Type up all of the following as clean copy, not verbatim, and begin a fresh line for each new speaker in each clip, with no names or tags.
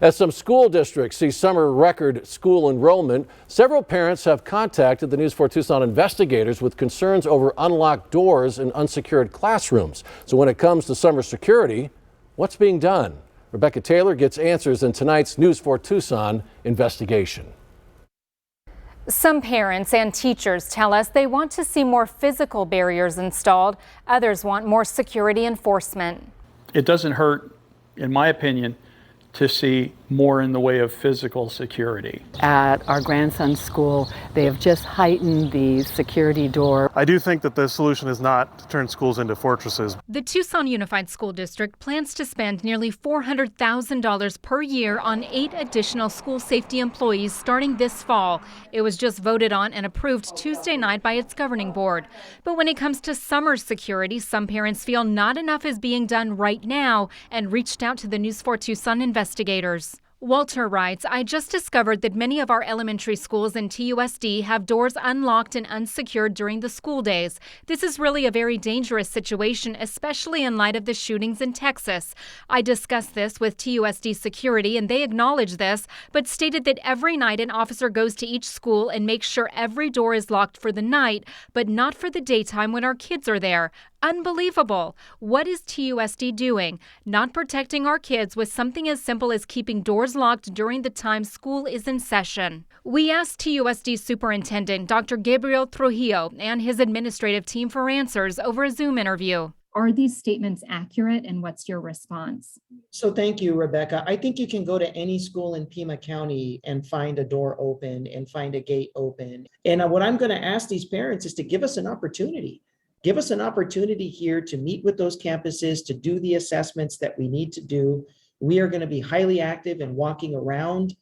As some school districts see summer record school enrollment, several parents have contacted the News 4 Tucson investigators with concerns over unlocked doors in unsecured classrooms. So when it comes to summer security, what's being done? Rebecca Taylor gets answers in tonight's News 4 Tucson investigation.
Some parents and teachers tell us they want to see more physical barriers installed. Others want more security enforcement.
It doesn't hurt, in my opinion, to see more in the way of physical security.
At our grandson's school, they have just heightened the security door.
I do think that the solution is not to turn schools into fortresses.
The Tucson Unified School District plans to spend nearly $400,000 per year on 8 additional school safety employees starting this fall. It was just voted on and approved Tuesday night by its governing board. But when it comes to summer security, some parents feel not enough is being done right now and reached out to the News 4 Tucson investigators. Walter writes, I just discovered that many of our elementary schools in TUSD have doors unlocked and unsecured during the school days. This is really a very dangerous situation, especially in light of the shootings in Texas. I discussed this with TUSD security and they acknowledge this, but stated that every night an officer goes to each school and makes sure every door is locked for the night, but not for the daytime when our kids are there. Unbelievable. What is TUSD doing? Not protecting our kids with something as simple as keeping doors locked during the time school is in session. We asked TUSD Superintendent Dr. Gabriel Trujillo and his administrative team for answers over a Zoom interview.
Are these statements accurate, and what's your response?
So thank you, Rebecca. I think you can go to any school in Pima County and find a door open and find a gate open. And what I'm going to ask these parents is to give us an opportunity. Give us an opportunity here to meet with those campuses, to do the assessments that we need to do. We are going to be highly active in walking around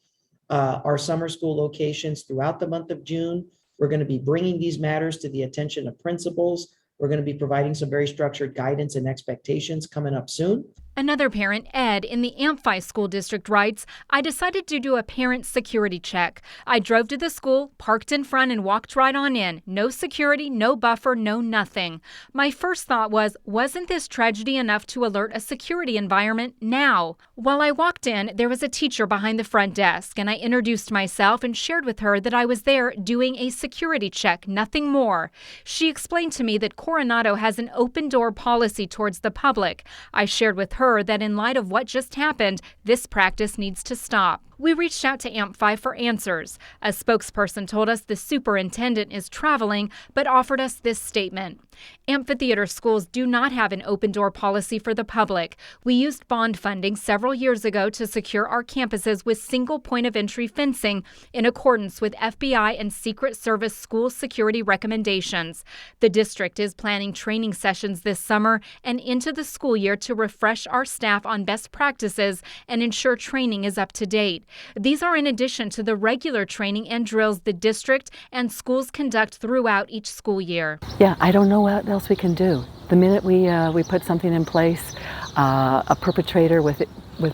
our summer school locations throughout the month of June. We're going to be bringing these matters to the attention of principals. We're going to be providing some very structured guidance and expectations coming up soon.
Another parent, Ed, in the Amphi School District writes, I decided to do a parent security check. I drove to the school, parked in front, and walked right on in. No security, no buffer, no nothing. My first thought was, wasn't this tragedy enough to alert a security environment now? While I walked in, there was a teacher behind the front desk, and I introduced myself and shared with her that I was there doing a security check, nothing more. She explained to me that Coronado has an open door policy towards the public. I shared with her that in light of what just happened, this practice needs to stop. We reached out to Amphi for answers. A spokesperson told us the superintendent is traveling, but offered us this statement. Amphitheater schools do not have an open door policy for the public. We used bond funding several years ago to secure our campuses with single point of entry fencing in accordance with FBI and Secret Service school security recommendations. The district is planning training sessions this summer and into the school year to refresh our staff on best practices and ensure training is up to date. These are in addition to the regular training and drills the district and schools conduct throughout each school year.
Yeah, I don't know what else we can do. The minute we put something in place, a perpetrator with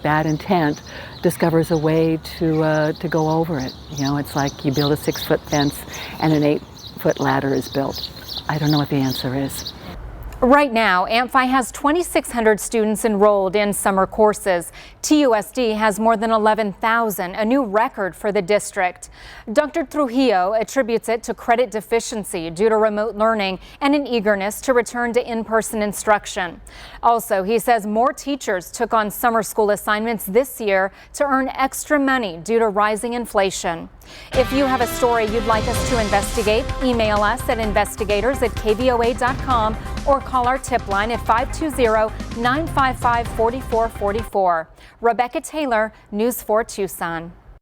bad intent discovers a way to go over it. You know, it's like you build a 6-foot fence and an 8-foot ladder is built. I don't know what the answer is.
Right now, Amphi has 2,600 students enrolled in summer courses. TUSD has more than 11,000, a new record for the district. Dr. Trujillo attributes it to credit deficiency due to remote learning and an eagerness to return to in-person instruction. Also, he says more teachers took on summer school assignments this year to earn extra money due to rising inflation. If you have a story you'd like us to investigate, email us at investigators@kvoa.com or call our tip line at 520-955-4444. Rebecca Taylor, News 4 Tucson.